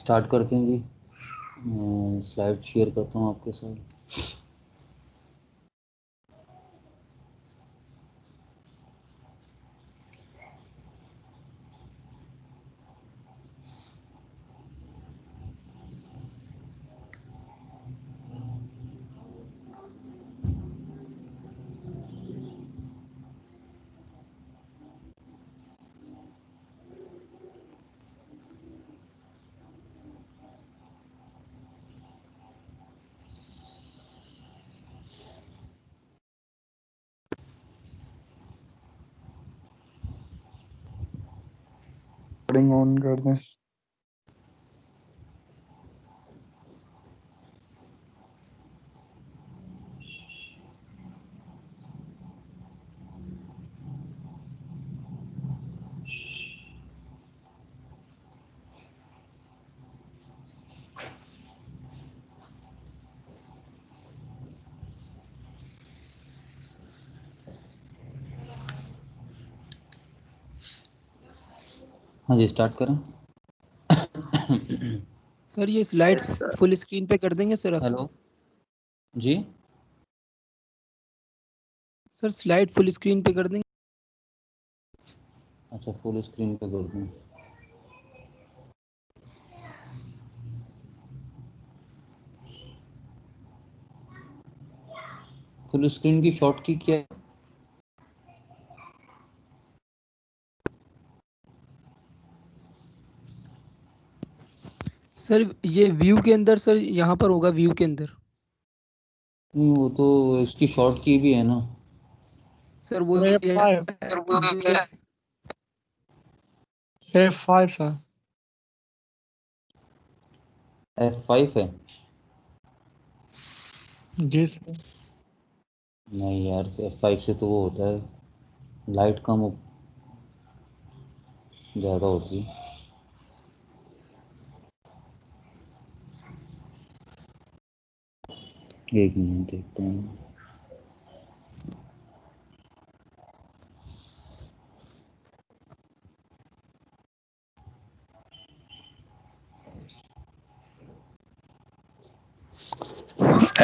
Start करते हैं जी। Slide share करता हूँ आपके साथ। ऑन कर दें। हाँ जी, स्टार्ट करें। सर ये स्लाइड्स फुल स्क्रीन पे कर देंगे सर आप? हेलो जी। सर स्लाइड फुल स्क्रीन पे कर देंगे? अच्छा, फुल स्क्रीन पे कर दूँ। फुल स्क्रीन की शॉर्ट की क्या है? सर ये व्यू के अंदर, सर यहाँ पर होगा व्यू के अंदर। नहीं, वो तो इसकी शॉर्ट की भी है ना सर वो F5 सर। F5 है। जी सर। नहीं यार, F5 से तो वो होता है, लाइट कम ज़्यादा होती है। एक मिनट देखता हूँ।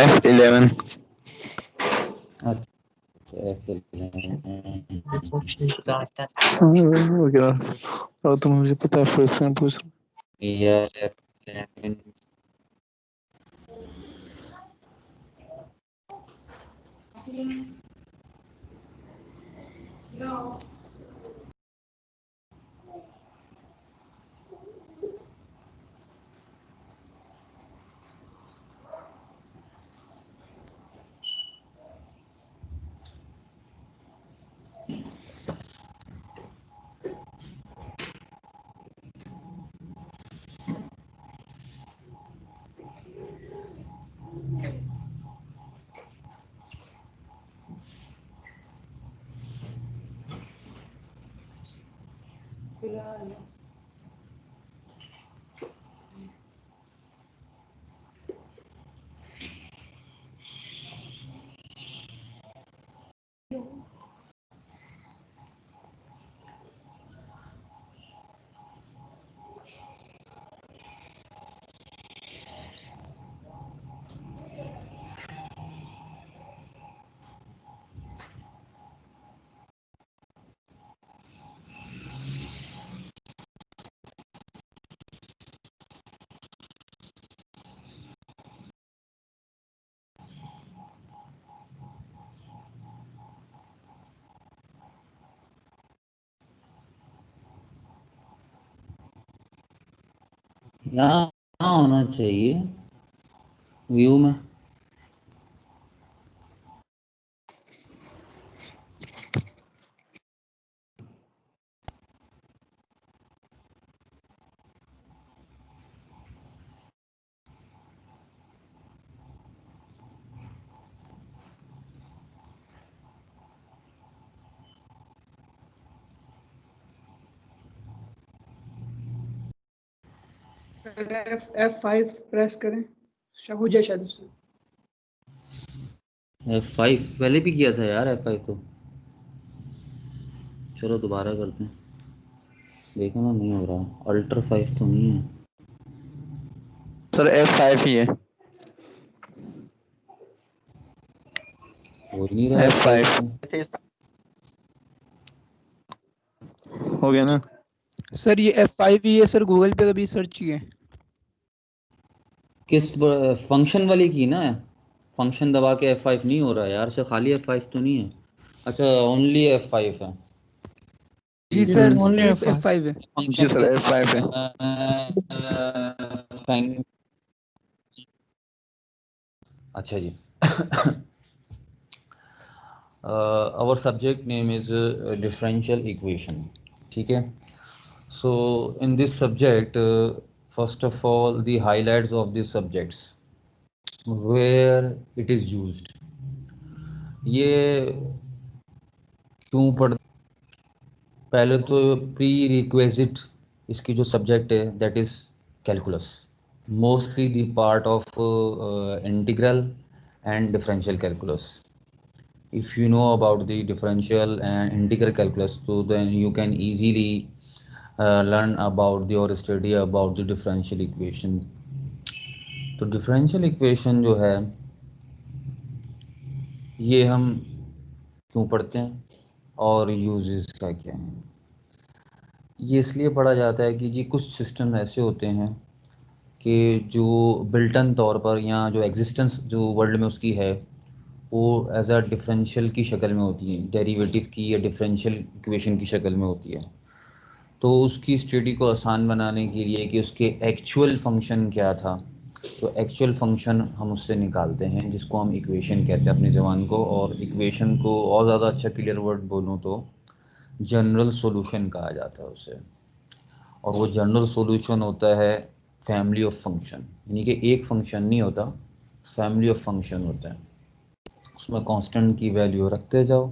F11 अच्छा, F11 और तुम मुझे पता है फर्स्ट में पूछ यार, F11 यहाँ होना चाहिए व्यू में। F5 प्रेस करें, हो जाए शायद उससे। F5 पहले भी किया था यार, F5 तो। चलो दोबारा करते हैं, देखो ना नहीं हो रहा। अल्टर 5 तो नहीं है। सर F5 ही है। हो ही नहीं रहा F5 F5 हो गया ना। सर ये F5 ही है सर, गूगल पे कभी सर्च किए? किस फंक्शन वाली की ना, फंक्शन दबा के F5 नहीं हो रहा है यार, से खाली F5 तो नहीं है। अच्छा ओनली F5 है। जी जी सर, सर ओनली सिर्फ F5। F5 है। जी फंक्शन सर F5 है। अच्छा जी। our subject name is differential equation, ठीक है। so in this subject first of all the highlights of the subjects where it is used, ये क्यों पढ़, पहले तो प्री रिक्वेजिट इसकी जो सब्जेक्ट है that is calculus, mostly the part of integral and differential calculus. If you know about the differential and integral calculus, so then you can easily learn about the or study about the differential equation. तो differential equation जो है ये हम क्यों पढ़ते हैं और uses क्या क्या हैं, ये इसलिए पढ़ा जाता है कि जी कुछ सिस्टम ऐसे होते हैं कि जो बिल्टन तौर पर या जो एग्जिस्टेंस जो वर्ल्ड में उसकी है वो एज अ डिफरेंशियल की शक्ल में होती है, डेरिवेटिव की या डिफरेंशियल इक्वेशन की शक्ल में होती है। तो उसकी स्टडी को आसान बनाने के लिए कि उसके एक्चुअल फंक्शन क्या था, तो एक्चुअल फंक्शन हम उससे निकालते हैं जिसको हम इक्वेशन कहते हैं अपनी ज़बान को, और इक्वेशन को और ज़्यादा अच्छा क्लियर वर्ड बोलूँ तो जनरल सॉल्यूशन कहा जाता है उसे। और वो जनरल सॉल्यूशन होता है फैमिली ऑफ फंक्शन, यानी कि एक फंक्शन नहीं होता, फैमिली ऑफ फंक्शन होता है। उसमें कांस्टेंट की वैल्यू रखते जाओ,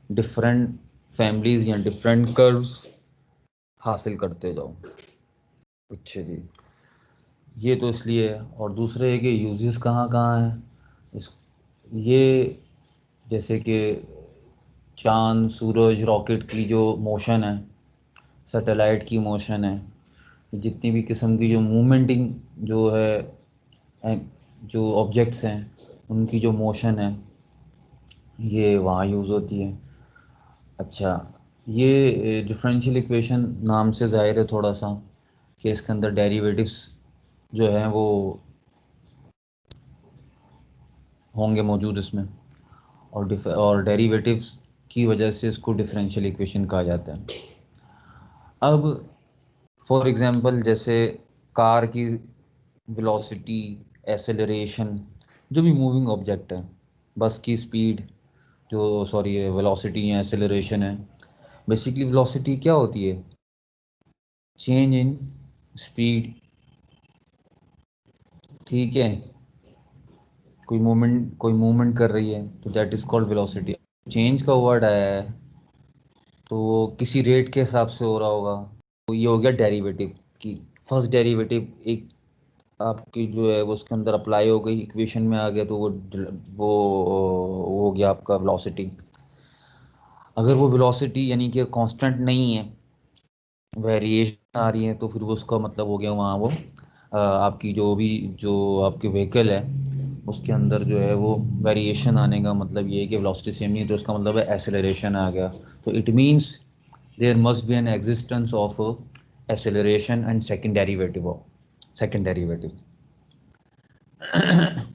डिफरेंट फैमिलीज या डिफरेंट कर्व्स हासिल करते जाओ। अच्छा जी, ये तो इसलिए है। और दूसरे है कि यूजेस कहाँ कहाँ हैं इस, ये जैसे कि चांद सूरज रॉकेट की जो मोशन है, सैटेलाइट की मोशन है, जितनी भी किस्म की जो मूवमेंटिंग जो है, जो ऑब्जेक्ट्स हैं उनकी जो मोशन है ये वहाँ यूज़ होती है। अच्छा, ये डिफरेंशियल इक्वेशन नाम से ज़ाहिर है थोड़ा सा कि इसके अंदर डेरिवेटिव्स जो हैं वो होंगे मौजूद इसमें, और डेरिवेटिव्स की वजह से इसको डिफरेंशियल इक्वेशन कहा जाता है। अब फॉर एग्जांपल जैसे कार की वेलोसिटी, एसेलरेशन, जो भी मूविंग ऑब्जेक्ट है, बस की स्पीड जो सॉरी वेलोसिटी या एसेलरेशन है, बेसिकली वेलोसिटी क्या होती है, चेंज इन स्पीड, ठीक है। कोई मूवमेंट कर रही है तो that is called velocity. Change का वर्ड आया है तो वो किसी रेट के हिसाब से हो रहा होगा, तो ये हो गया डेरिवेटिव की फर्स्ट डेरिवेटिव एक आपकी जो है वो उसके अंदर अप्लाई हो गई, इक्वेशन में आ गया, तो वो हो गया आपका वेलोसिटी। अगर वो वेलोसिटी यानी कि कांस्टेंट नहीं है, वेरिएशन आ रही है, तो फिर वो उसका मतलब हो गया वहाँ वो आपकी जो आपकी व्हीकल है उसके अंदर जो है वो वेरिएशन आने का मतलब ये है कि वेलोसिटी सेम नहीं है, तो उसका मतलब है एक्सेलरेशन आ गया। तो it means there must be an existence of acceleration and second derivative.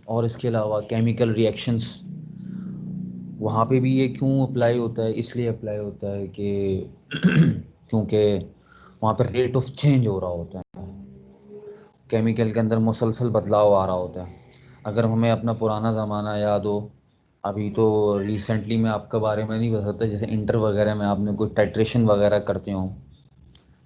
और इसके अलावा केमिकल रिएक्शंस, वहाँ पे भी ये क्यों अप्लाई होता है, इसलिए अप्लाई होता है कि क्योंकि वहाँ पर रेट ऑफ चेंज हो रहा होता है, केमिकल के अंदर मुसलसल बदलाव आ रहा होता है। अगर हमें अपना पुराना ज़माना याद हो, अभी तो रिसेंटली में आपके बारे में नहीं बता सकता, जैसे इंटर वगैरह में आपने कोई टाइट्रेशन वगैरह करते हो,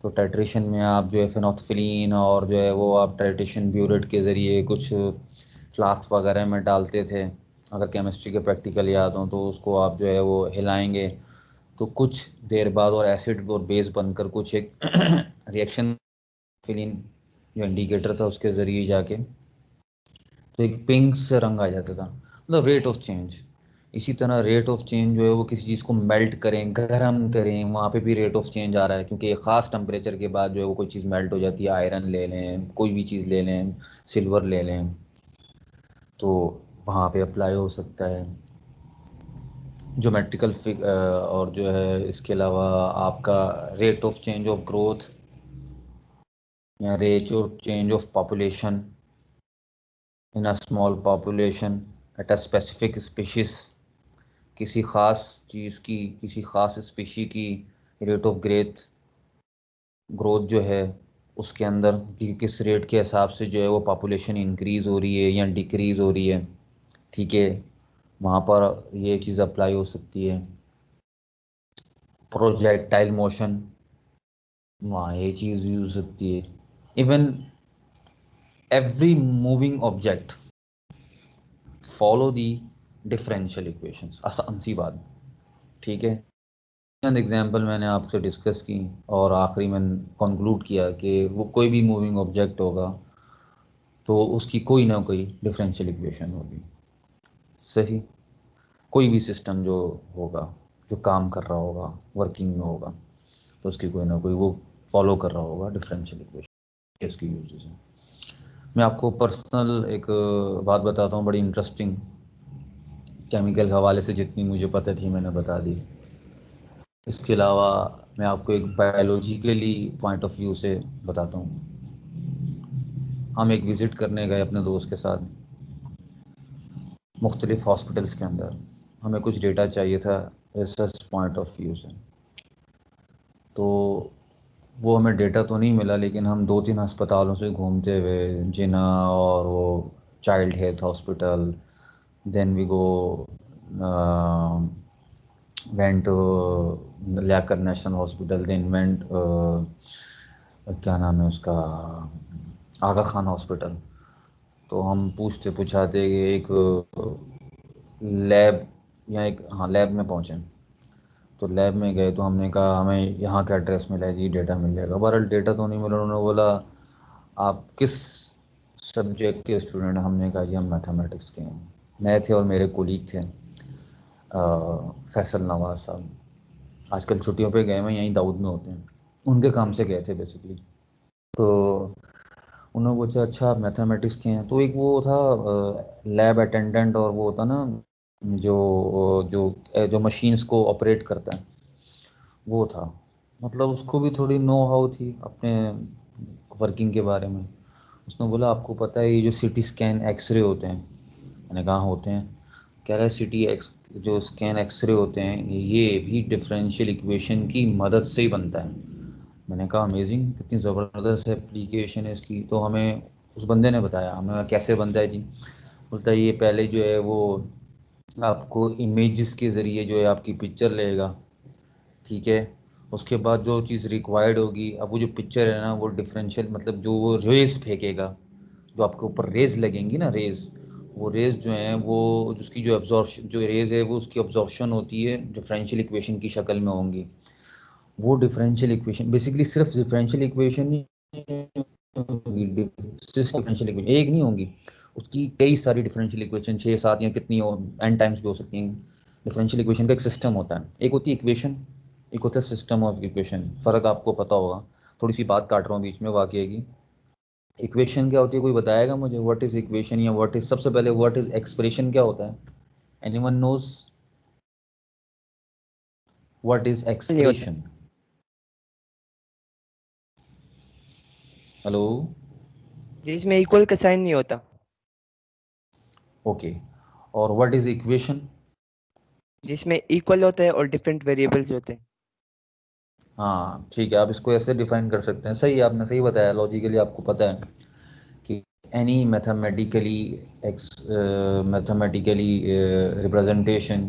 तो टाइट्रेशन में आप जो है फेनोल्फिनीन और जो है वो आप टाइट्रेशन ब्यूरेट के ज़रिए कुछ फ्लास्क वगैरह में डालते थे। अगर केमिस्ट्री के प्रैक्टिकल याद हो तो उसको आप जो है वो हिलाएंगे तो कुछ देर बाद और एसिड और बेस बनकर कुछ एक रिएक्शन फिलिन जो इंडिकेटर था उसके ज़रिए जाके तो एक पिंक से रंग आ जाता था, मतलब रेट ऑफ चेंज। इसी तरह रेट ऑफ चेंज जो है वो किसी चीज़ को मेल्ट करें, गर्म करें, वहाँ पे भी रेट ऑफ चेंज आ रहा है, क्योंकि एक ख़ास टेम्परेचर के बाद जो है वो कोई चीज़ मेल्ट हो जाती है। आयरन ले लें, कोई भी चीज़ ले लें, सिल्वर ले लें, तो वहाँ पे अप्लाई हो सकता है। ज्योमेट्रिकल और जो है इसके अलावा आपका rate of change of growth या rate of change of population in a small population at a specific species, किसी ख़ास चीज़ की, किसी ख़ास स्पीशी की रेट ऑफ ग्रोथ जो है उसके अंदर कि किस रेट के हिसाब से जो है वो पॉपुलेशन इंक्रीज़ हो रही है या डिक्रीज़ हो रही है, ठीक है, वहाँ पर ये चीज़ अप्लाई हो सकती है। प्रोजेक्टाइल मोशन, वहाँ ये चीज़ यूज हो सकती है। Even every moving object follow the differential equations, आसान सी बात, ठीक है। चंद एग्जांपल मैंने आपसे डिस्कस की और आखिरी में कंक्लूड किया कि वो कोई भी मूविंग ऑब्जेक्ट होगा तो उसकी कोई ना कोई डिफरेंशियल इक्वेशन होगी, सही। कोई भी सिस्टम जो होगा, जो काम कर रहा होगा, वर्किंग में होगा, तो उसकी कोई ना कोई वो फॉलो कर रहा होगा डिफरेंशियल इक्वेशन, इसकी यूजेस हैं। मैं आपको पर्सनल एक बात बताता हूँ, बड़ी इंटरेस्टिंग, केमिकल हवाले से जितनी मुझे पता थी मैंने बता दी। इसके अलावा मैं आपको एक बायोलॉजिकली पॉइंट ऑफ व्यू से बताता हूँ। हम एक विज़िट करने गए अपने दोस्त के साथ मुख्तलिफ़ हॉस्पिटल्स के अंदर, हमें कुछ डेटा चाहिए था रिसर्च पॉइंट ऑफ व्यू से। तो वो हमें डेटा तो नहीं मिला, लेकिन हम 2-3 अस्पतालों से घूमते हुए, जिना और वो child health hospital, then we go went लैकर नेशनल हॉस्पिटल, देन वेंट क्या नाम है उसका, आगा खान हॉस्पिटल। तो हम पूछते पूछाते एक लैब या एक, हाँ, लैब में पहुँचे। तो लैब में गए तो हमने कहा हमें यहाँ का एड्रेस मिला है जी, डेटा मिल जाएगा। बहरहाल डेटा तो नहीं मिला। उन्होंने बोला आप किस सब्जेक्ट के स्टूडेंट हैं? हमने कहा जी हम मैथमेटिक्स के हैं। मैं थे और मेरे कोलीग थे फैसल नवाज साहब, आजकल छुट्टियों पे गए हुए, यहीं दाऊद में होते हैं, उनके काम से गए थे बेसिकली। तो उन्होंने पूछा अच्छा आप मैथमेटिक्स के हैं? तो एक वो था लैब अटेंडेंट, और वो होता ना जो जो मशीन्स को ऑपरेट करता है, वो था। मतलब उसको भी थोड़ी नो हाउ थी अपने वर्किंग के बारे में। उसने बोला आपको पता है ये जो सिटी स्कैन एक्सरे होते हैं? मैंने कहा होते हैं। कह रहा है जो स्कैन एक्सरे होते हैं ये भी डिफरेंशियल इक्वेशन की मदद से ही बनता है। मैंने कहा अमेजिंग, कितनी ज़बरदस्त एप्लीकेशन है इसकी। तो हमें उस बंदे ने बताया, हमें कहा, कैसे बनता है जी? बोलता है ये पहले जो है वो आपको इमेजेस के ज़रिए जो है आपकी पिक्चर लेगा, ठीक है। उसके बाद जो चीज़ रिक्वायर्ड होगी, अब वो जो पिक्चर है ना वो डिफरेंशियल, मतलब जो वो रेज़ फेंकेगा, जो आपके ऊपर रेज़ लगेंगी ना, रेज़, वो रेज़ जो हैं वो उसकी जो एब्जॉर्प्शन, जो रेज़ है वो उसकी एब्जॉर्प्शन होती है डिफरेंशियल इक्वेशन की शक्ल में होंगी। वो डिफरेंशियल इक्वेशन बेसिकली सिर्फ डिफरेंशियल इक्वेशन नहीं होगी, डिफरेंशियल इक्वेशन एक नहीं होंगी, उसकी कई सारी डिफरेंशियल इक्वेशन, 6-7 या कितनी हो, एन टाइम्स भी हो सकती हैं। डिफरेंशियल इक्वेशन का एक सिस्टम होता है, एक होती है इक्वेशन, एक होता है सिस्टम ऑफ इक्वेशन। फ़र्क आपको पता होगा। थोड़ी सी बात काट रहा हूँ बीच में वाकई की। इक्वेशन क्या होती है, कोई बताएगा मुझे? व्हाट इज़ इक्वेशन, या व्हाट इज़, सबसे पहले व्हाट इज़ एक्सप्रेशन क्या होता है? एनीवन नोज व्हाट इज़ नहीं होता एक्सप्रेशन? हेलो, जिसमें इक्वल का साइन नहीं होता। ओके। और व्हाट इज़ इक्वेशन? जिसमें इक्वल होता है और डिफरेंट वेरिएबल्स होते हैं। हाँ ठीक है, आप इसको ऐसे डिफाइन कर सकते हैं। सही, आपने सही बताया, लॉजिकली आपको पता है कि any mathematically representation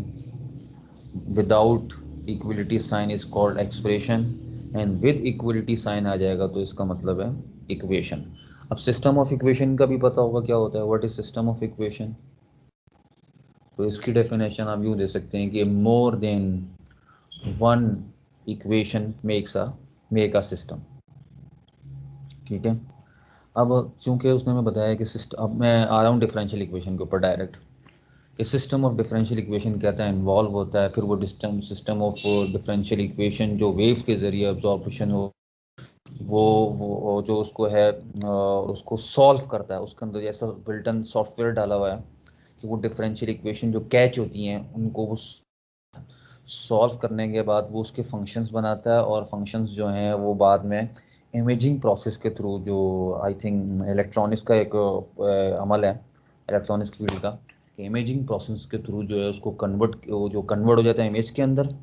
without equality sign is called expression, and with equality sign आ जाएगा तो इसका मतलब है इक्वेशन। अब सिस्टम ऑफ इक्वेशन का भी पता होगा क्या होता है, what is system of equation? तो इसकी डेफिनेशन आप यूँ दे सकते हैं कि more than one equation make a system, ठीक है। अब चूंकि उसने हमें बताया कि सिस्टम, अब मैं आ रहा हूँ डिफरेंशियल इक्वेशन के ऊपर डायरेक्ट, कि सिस्टम ऑफ डिफरेंशियल इक्वेशन कहता है इन्वॉल्व होता है, फिर वो सिस्टम ऑफ डिफरेंशियल इक्वेशन जो वेव के ज़रिए अब्जॉर्प्शन हो वो जो उसको है उसको सॉल्व करता है। उसके अंदर ऐसा बिल्टन सॉफ्टवेयर डाला हुआ है कि वो डिफरेंशियल इक्वेशन जो कैच होती हैं उनको वो सॉल्व करने के बाद वो उसके फंक्शंस बनाता है, और फंक्शंस जो हैं वो बाद में इमेजिंग प्रोसेस के थ्रू, जो आई थिंक इलेक्ट्रॉनिक्स का एक अमल है इलेक्ट्रॉनिक्स फील्ड का, इमेजिंग प्रोसेस के थ्रू जो है उसको जो कन्वर्ट हो जाता है इमेज के अंदर।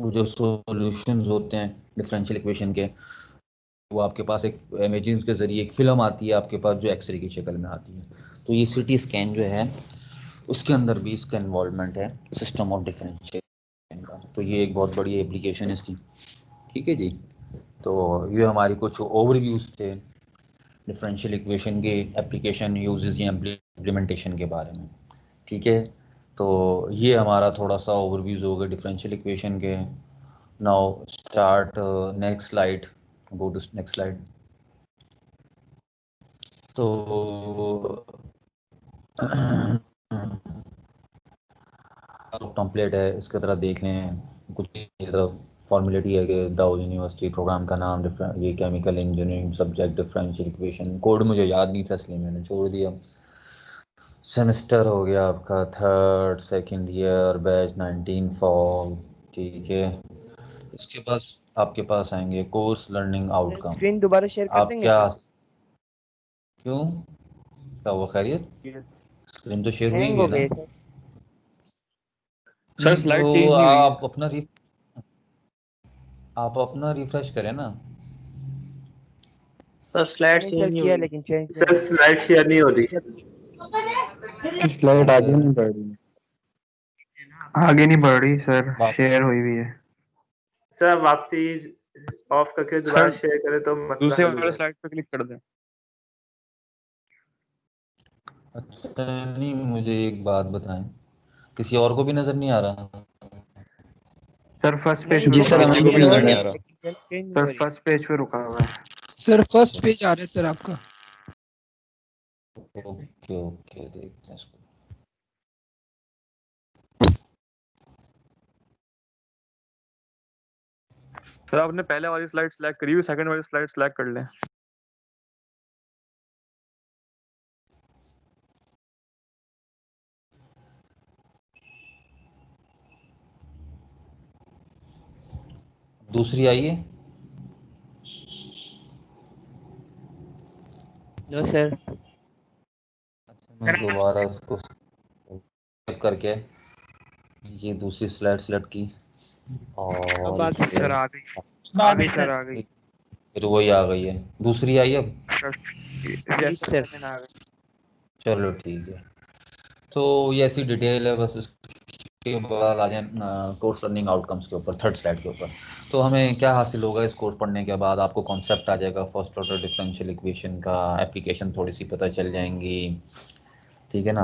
वो जो सॉल्यूशंस होते हैं डिफरेंशियल इक्वेशन के, वो आपके पास एक इमेजिंग के ज़रिए एक फिल्म आती है आपके पास जो एक्सरे की शक्ल में आती है। तो ये सिटी स्कैन जो है उसके अंदर भी इसका इन्वॉल्वमेंट है सिस्टम ऑफ डिफरेंशियल का। तो ये एक बहुत बड़ी एप्लीकेशन है इसकी। ठीक है जी, तो ये हमारी कुछ ओवरव्यूज़ थे डिफरेंशियल इक्वेशन के एप्लीकेशन, यूजेस या इम्प्लीमेंटेशन के बारे में। ठीक है, तो ये हमारा थोड़ा सा ओवरव्यूज़ हो गए डिफरेंशियल इक्वेशन के। Now start next slide, go to next slide. तो टेम्पलेट है, इसकी तरह देख लें। कुछ फॉर्मेलिटी है कि दाऊद यूनिवर्सिटी, प्रोग्राम का नाम ये chemical engineering, subject differential equation, code मुझे याद नहीं था इसलिए मैंने छोड़ दिया। सेमेस्टर हो गया आपका 3rd second year batch 19 fall. ठीक है, इसके पास आपके पास आएंगे कोर्स लर्निंग आउटकम। स्क्रीन दोबारा शेयर कर आप देंगे क्या, सर? क्यों, क्या हुआ, खैरियत? स्क्रीन तो शेयर हुई हैंग हुई हो है ना। गए सर। सर स्लाइड तो चेंज नहीं हुई है। आप अपना रिफ्रेश करें ना। सर स्लाइड मैंने चेंज सर नहीं किया हुई। लेकिन चेंज नहीं सर हुई। स्लाइड शेयर नहीं हो रही। स्लाइड आगे नहीं बढ़ रही, आगे नहीं बढ़ रही सर, शेयर हुई हुई है। सर वापसी ऑफ करके दोबारा सर शेयर करें तो मसला दूसरे हल हो वाले जाए। स्लाइड पे क्लिक कर दें। अच्छा, नहीं मुझे एक बात बताएं, किसी और को भी नज़र नहीं आ रहा? सर फर्स्ट पेज नहीं पे जी रुका सर, हुआ सर, है। हमें भी शेयर हो नजर रही नहीं आ है रहा। लेकिन चेंज नहीं सर हो रही। फर्स्ट पेज पे रुका हुआ है। सर फर्स्ट पेज आ रहा है सर आपका। ओके ओके, देखते हैं इसको। सर आपने पहले वाली स्लाइड सेलेक्ट करी हुई, सेकंड वाली स्लाइड सेलेक्ट कर लें। दूसरी आई है? No sir. अच्छा, मैं दोबारा इसको सेलेक्ट करके ये दूसरी स्लाइड सेलेक्ट की, अब और आ गई सर सर। आ गई, आ गई सर, आ गई। फिर वही आ गई है, दूसरी आई अब। जी यस सर। सर आ गई। चलो ठीक है, तो ये ऐसी डिटेल है बस। इसके बाद आ जाए कोर्स लर्निंग आउटकम्स के ऊपर, 3rd स्लाइड के ऊपर। तो हमें क्या हासिल होगा इस कोर्स पढ़ने के बाद? आपको कॉन्सेप्ट आ जाएगा फर्स्ट ऑर्डर डिफरेंशियल इक्वेशन का, एप्लीकेशन थोड़ी सी पता चल जाएंगी। ठीक है ना,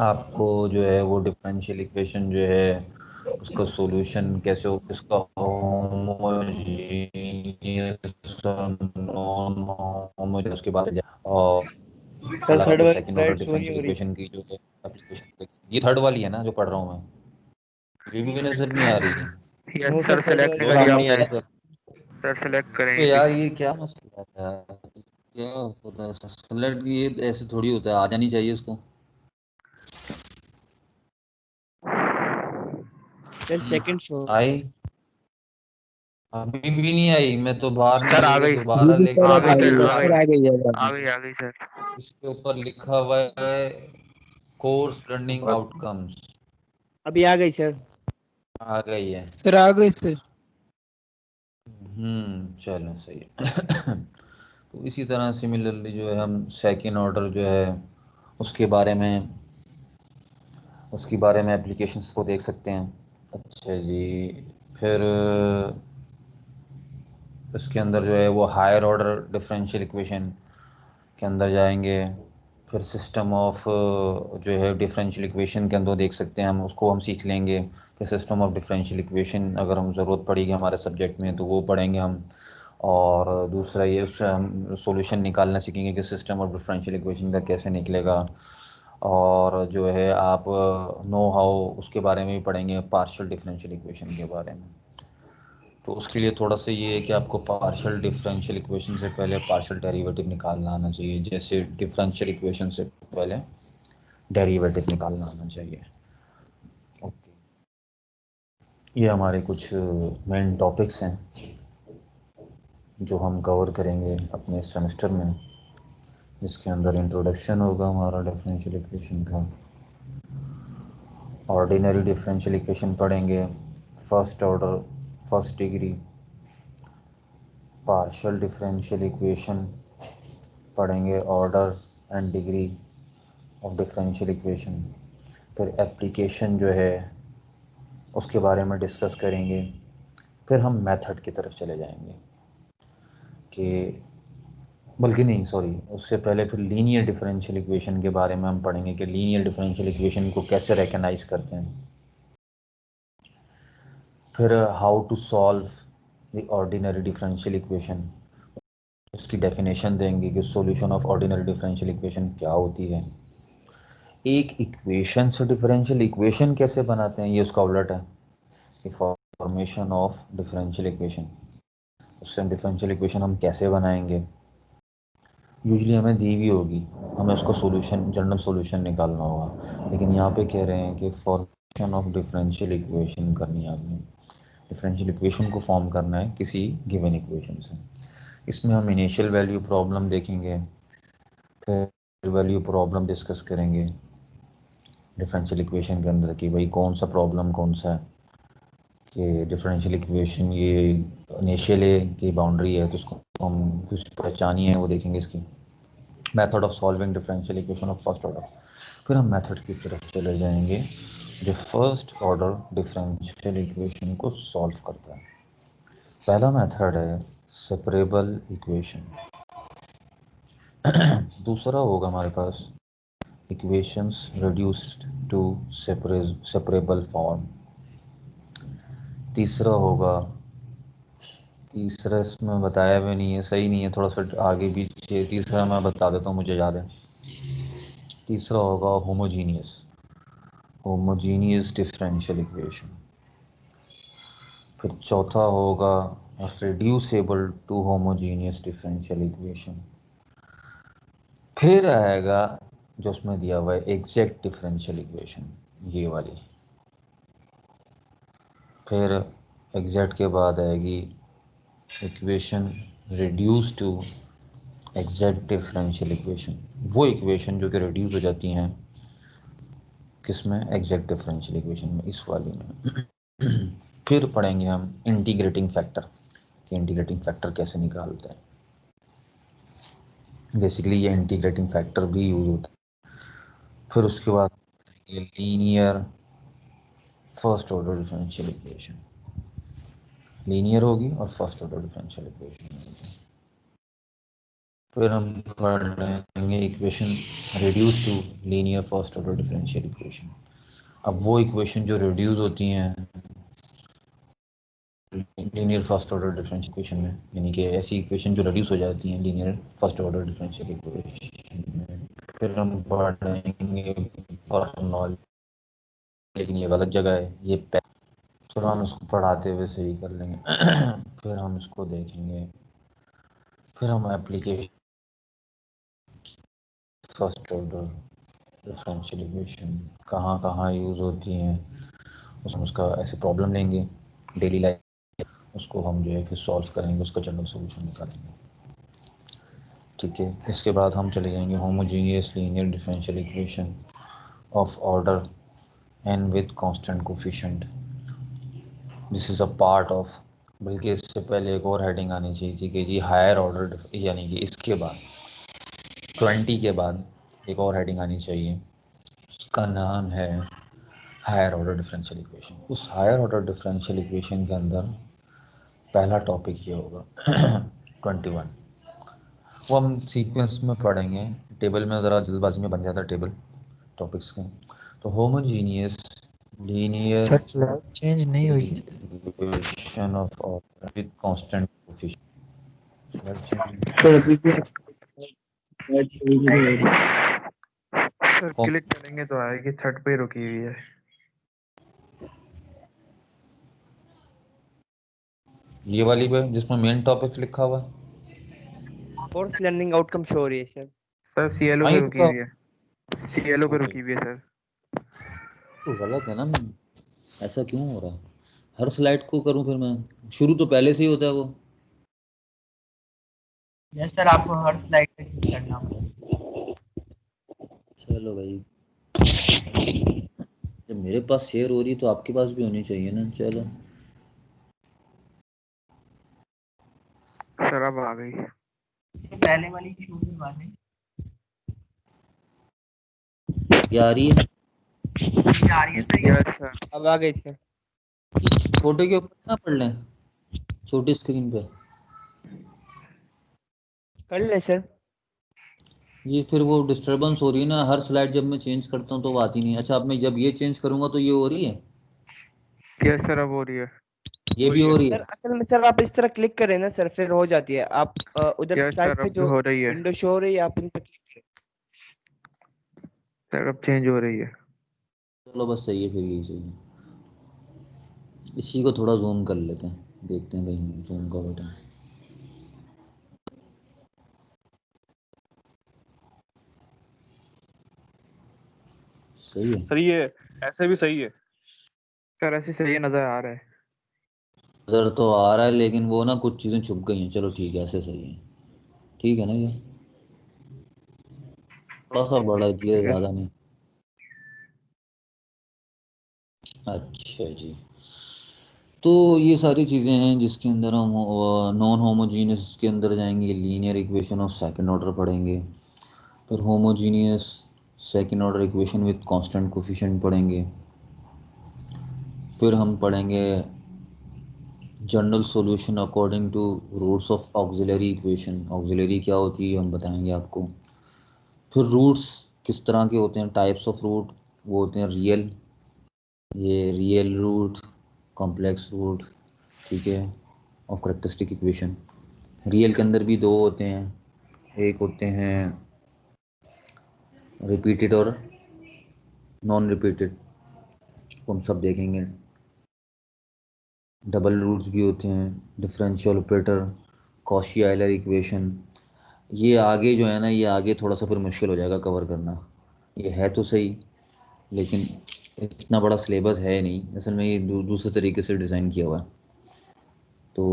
आपको जो है वो डिफरेंशियल इक्वेशन जो है उसका सॉल्यूशन कैसे हो, इसका होमोजेनियस नॉन होमोजेनियस के बाद और सर थर्ड आपको वाली सेकंड ऑर्डर स्लाइड शो नहीं डिफरेंशियल हो रही। इक्वेशन की जो है एप्लीकेशन, ये 3rd वाली है ना जो पढ़ रहा हूँ मैं, ये भी नजर नहीं आ रही है। No yes sir, sir third select वाली करिए स्लाइड नहीं आ आपने। रही सर। सर सेलेक्ट करें तो ये भी। यार ये क्या मसला है यार? क्या होता है सेलेक्ट, ये ऐसे थोड़ी होता है, आ जानी चाहिए उसको। Sir second show. आई? अभी भी नहीं आई, मैं तो बाहर सर निकल आ के गई, दोबारा लेके आ आ गई गई सर, सर, आ आ गई, गई। आ गई है आ गई, आ गई सर। इसके ऊपर लिखा हुआ है कोर्स लर्निंग आउटकम्स। अभी आ गई सर। आ गई है। सर आ गई सर। चलो सही है। तो इसी तरह सिमिलरली जो है हम सेकेंड ऑर्डर जो है उसके बारे में एप्लीकेशंस को देख सकते हैं। अच्छा जी, फिर इसके अंदर जो है वो हायर ऑर्डर डिफरेंशियल इक्वेशन के अंदर जाएंगे। फिर सिस्टम ऑफ जो है डिफरेंशियल इक्वेशन के अंदर देख सकते हैं, हम उसको हम सीख लेंगे कि सिस्टम ऑफ डिफरेंशियल इक्वेशन अगर हम ज़रूरत पड़ेगी हमारे सब्जेक्ट में तो वो पढ़ेंगे हम। और दूसरा ये उससे हम सॉल्यूशन निकालना सीखेंगे कि सिस्टम ऑफ डिफरेंशियल इक्वेशन का कैसे निकलेगा। और जो है आप नो हाउ उसके बारे में भी पढ़ेंगे, पार्शियल डिफरेंशियल इक्वेशन के बारे में। तो उसके लिए थोड़ा सा ये है कि आपको पार्शियल डिफरेंशियल इक्वेशन से पहले पार्शियल डेरिवेटिव निकालना आना चाहिए, जैसे डिफरेंशियल इक्वेशन से पहले डेरिवेटिव निकालना आना चाहिए। ओके, ये हमारे कुछ मेन टॉपिक्स हैं जो हम कवर करेंगे अपने सेमेस्टर में, जिसके अंदर इंट्रोडक्शन होगा हमारा डिफरेंशियल इक्वेशन का, ऑर्डिनरी डिफरेंशियल इक्वेशन पढ़ेंगे, first order first degree, partial differential equation पढ़ेंगे, order and degree of differential equation, फिर एप्लीकेशन जो है उसके बारे में डिस्कस करेंगे, फिर हम मेथड की तरफ चले जाएंगे कि बल्कि नहीं सॉरी, उससे पहले फिर लीनियर डिफरेंशियल इक्वेशन के बारे में हम पढ़ेंगे कि लीनियर डिफरेंशियल इक्वेशन को कैसे रिकॉग्नाइज करते हैं, फिर how to solve the ordinary differential equation, उसकी डेफिनेशन देंगे कि solution of ordinary differential equation क्या होती है, एक इक्वेशन से डिफरेंशियल इक्वेशन कैसे बनाते हैं, ये उसका उलट है कि फॉर्मेशन ऑफ डिफरेंशियल इक्वेशन, उससे डिफरेंशियल इक्वेशन हम कैसे बनाएंगे, यूजली हमें दी हुई होगी, हमें उसको सॉल्यूशन जनरल सॉल्यूशन निकालना होगा, लेकिन यहाँ पे कह रहे हैं कि फॉर्मेशन ऑफ डिफरेंशियल इक्वेशन करनी है आपने, डिफरेंशियल इक्वेशन को फॉर्म करना है किसी गिवन इक्वेशन से। इसमें हम इनिशियल वैल्यू प्रॉब्लम देखेंगे, फिर वैल्यू प्रॉब्लम डिस्कस करेंगे डिफरेंशियल इक्वेशन के अंदर कि भाई कौन सा प्रॉब्लम कौन सा है, कि डिफरेंशियल इक्वेशन ये इनिशियल की बाउंड्री है तो उसको हम कुछ पहचानी है वो देखेंगे, इसकी method of solving differential equation of first order, फिर हम मेथड की तरफ चले जाएंगे जो फर्स्ट ऑर्डर डिफरेंशियल इक्वेशन को सॉल्व करता है। पहला मेथड है सेपरेबल इक्वेशन, दूसरा होगा हमारे पास equations reduced to separable form, तीसरा होगा, तीसरा इसमें बताया भी नहीं है, सही नहीं है, थोड़ा सा आगे पीछे, तीसरा मैं बता देता हूँ मुझे याद है, तीसरा होगा होमोजीनियस डिफरेंशियल इक्वेशन, फिर चौथा होगा reducible to homogeneous differential equation, फिर आएगा जो उसमें दिया हुआ है एग्जैक्ट डिफरेंशियल इक्वेशन, ये वाली, फिर एग्जैक्ट के बाद आएगी equation reduce to exact differential equation, वो इक्वेशन जो कि रिड्यूस हो जाती हैं किसमें, एग्जैक्ट डिफरेंशियल इक्वेशन में, इस वाली में। फिर पढ़ेंगे हम इंटीग्रेटिंग फैक्टर कि इंटीग्रेटिंग फैक्टर कैसे निकालते हैं, बेसिकली ये इंटीग्रेटिंग फैक्टर भी यूज होता है। फिर उसके बाद linear first order differential equation, linear होगी और फर्स्ट ऑर्डर डिफरेंशियल इक्वेशन होगी। फिर हम पढ़ लेंगे equation reduce to linear first order differential equation, अब वो इक्वेशन जो रिड्यूस होती हैं linear first order differential equation में, यानी कि ऐसी इक्वेशन जो रिड्यूस हो जाती हैं linear first order differential equation में। फिर हम पढ़ेंगे नॉलेज, लेकिन ये गलत जगह है, ये फिर हम इसको पढ़ाते हुए सही कर लेंगे। फिर हम इसको देखेंगे, फिर हम application first order differential equation कहाँ कहाँ यूज़ होती हैं, उसका ऐसे प्रॉब्लम लेंगे डेली लाइफ, उसको हम जो है फिर सॉल्व करेंगे, उसका जनरल सोल्यूशन निकालेंगे, ठीक है। इसके बाद हम चले जाएंगे homogeneous linear differential equation of order N with constant coefficient, this is a part of, बल्कि इससे पहले एक और हेडिंग आनी चाहिए थी कि जी हायर ऑर्डर, यानी कि इसके बाद 20 के बाद एक और हेडिंग आनी चाहिए, उसका नाम है हायर ऑर्डर डिफरेंशियल इक्वेशन। उस हायर ऑर्डर डिफरेंशियल इक्वेशन के अंदर पहला टॉपिक ये होगा 21, वो हम सीक्वेंस में पढ़ेंगे, टेबल में ज़रा जल्दबाजी में बन जाता है टेबल टॉपिक्स के। तो homogeneous linear sir slide change नहीं हुई है। Equation of order with constant coefficient, sir अभी भी slide change नहीं हो रही। सर क्लिक करेंगे तो आएगी, थर्ड पे रुकी हुई है। ये वाली पे जिसमें मेन टॉपिक लिखा हुआ है। कोर्स लर्निंग आउटकम शो हो रही है सर। सर सीएलओ हाँ पे ये रुकी तो हुई है, सीएलओ पे रुकी हुई है सर। तो गलत है ना, ऐसा क्यों हो रहा है? हर स्लाइड को करूं फिर मैं? शुरू तो पहले से ही होता है वो। यस सर, आपको हर स्लाइड पे क्लिक करना होगा। चलो भाई, जब मेरे पास शेयर हो रही तो आपके पास भी होनी चाहिए ना। चलो सर अब आ गई। तो पहले वाली की शो करवा दें। ये आ रही है। ये आ रही है सर। Yes sir. अब आ गई सर। ये छोटे के ऊपर ना पढ़ लें, छोटी स्क्रीन पे। कर ले सर। ये फिर वो डिस्टरबेंस हो रही है ना, हर स्लाइड जब मैं चेंज करता हूँ तो वो आती नहीं है। अच्छा, अब मैं जब ये चेंज करूंगा तो ये हो रही है, यस सर अब हो रही है। ये भी हो रही सर है। असल में सर आप इस तरह क्लिक करें ना सर, फिर हो जाती है। आप उधर यस स्लाइड सर पे अब जो हो रही है। विंडो शो हो रही है आप उन पे क्लिक करें। सर अब चेंज हो रही है। चलो बस सही है, फिर यही सही है। इसी को थोड़ा जूम कर लेते हैं, देखते हैं कहीं जूम का बटन। सही है, सही है, ऐसे भी सही है। सर ऐसे सही नजर आ रहा है। नजर तो आ रहा है लेकिन वो ना कुछ चीज़ें छुप गई हैं। चलो ठीक है, ऐसे सही है। ठीक है ना, ये थोड़ा सा बड़ा है, यस ज़्यादा नहीं। अच्छा जी, तो ये सारी चीज़ें हैं जिसके अंदर हम नॉन होमोजीनियस के अंदर जाएंगे, linear equation of second order पढ़ेंगे। फिर homogeneous second order equation with constant coefficient पढ़ेंगे। फिर हम पढ़ेंगे general solution according to roots of auxiliary equation. Auxiliary क्या होती है हम बताएंगे आपको। फिर रूट्स किस तरह के होते हैं, टाइप्स ऑफ रूट। वो होते हैं रियल, ये रियल रूट, कॉम्प्लेक्स रूट, ठीक है, ऑफ करेक्टरिस्टिक इक्वेशन। रियल के अंदर भी दो होते हैं, एक होते हैं रिपीटेड और नॉन रिपीटेड, हम सब देखेंगे। डबल रूट्स भी होते हैं, differential operator, Cauchy Euler equation. ये आगे जो है ना, ये आगे थोड़ा सा फिर मुश्किल हो जाएगा कवर करना। ये है तो सही, लेकिन इतना बड़ा सिलेबस है नहीं असल में। ये दूसरे तरीके से डिज़ाइन किया हुआ है। तो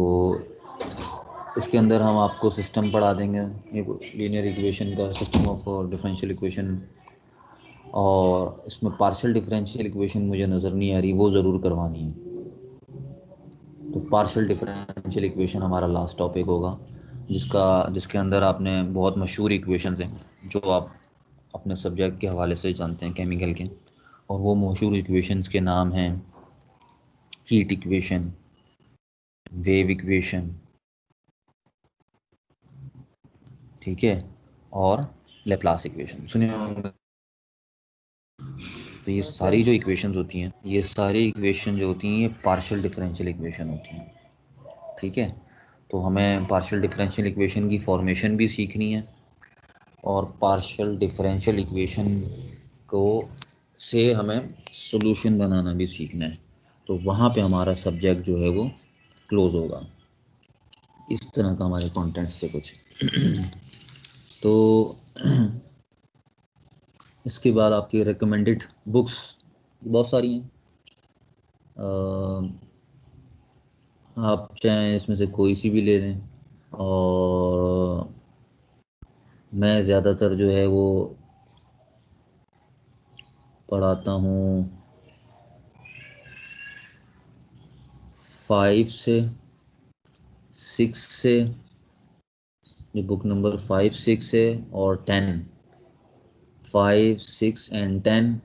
इसके अंदर हम आपको सिस्टम पढ़ा देंगे, एक लीनियर इक्वेशन का सिस्टम ऑफ डिफरेंशियल इक्वेशन। और इसमें पार्शियल डिफरेंशियल इक्वेशन मुझे नज़र नहीं आ रही, वो ज़रूर करवानी है। तो पार्शियल डिफरेंशियल इक्वेशन हमारा लास्ट टॉपिक होगा, जिसके अंदर आपने बहुत मशहूर इक्वेशंस हैं जो आप अपने सब्जेक्ट के हवाले से जानते हैं, केमिकल के। और वो मशहूर इक्वेशंस के नाम हैं हीट इक्वेशन, वेव इक्वेशन, ठीक है, और लेप्लास इक्वेशन सुने होंगे। तो ये सारी जो इक्वेशंस होती हैं, ये सारी इक्वेशन जो होती हैं ये पार्शियल डिफरेंशियल इक्वेशन होती हैं, ठीक है। तो हमें पार्शियल डिफरेंशियल इक्वेशन की फॉर्मेशन भी सीखनी है, और पार्शियल डिफरेंशियल इक्वेशन को से हमें सॉल्यूशन बनाना भी सीखना है। तो वहाँ पे हमारा सब्जेक्ट जो है वो क्लोज होगा। इस तरह का हमारे कंटेंट्स से कुछ तो इसके बाद आपकी रिकमेंडेड बुक्स बहुत सारी हैं। आप चाहें इसमें से कोई सी भी ले लें, और मैं ज़्यादातर जो है वो पढ़ाता हूँ 5 से 6 से, ये बुक नंबर 5, 6 है, और 10, 5, 6 एंड 10,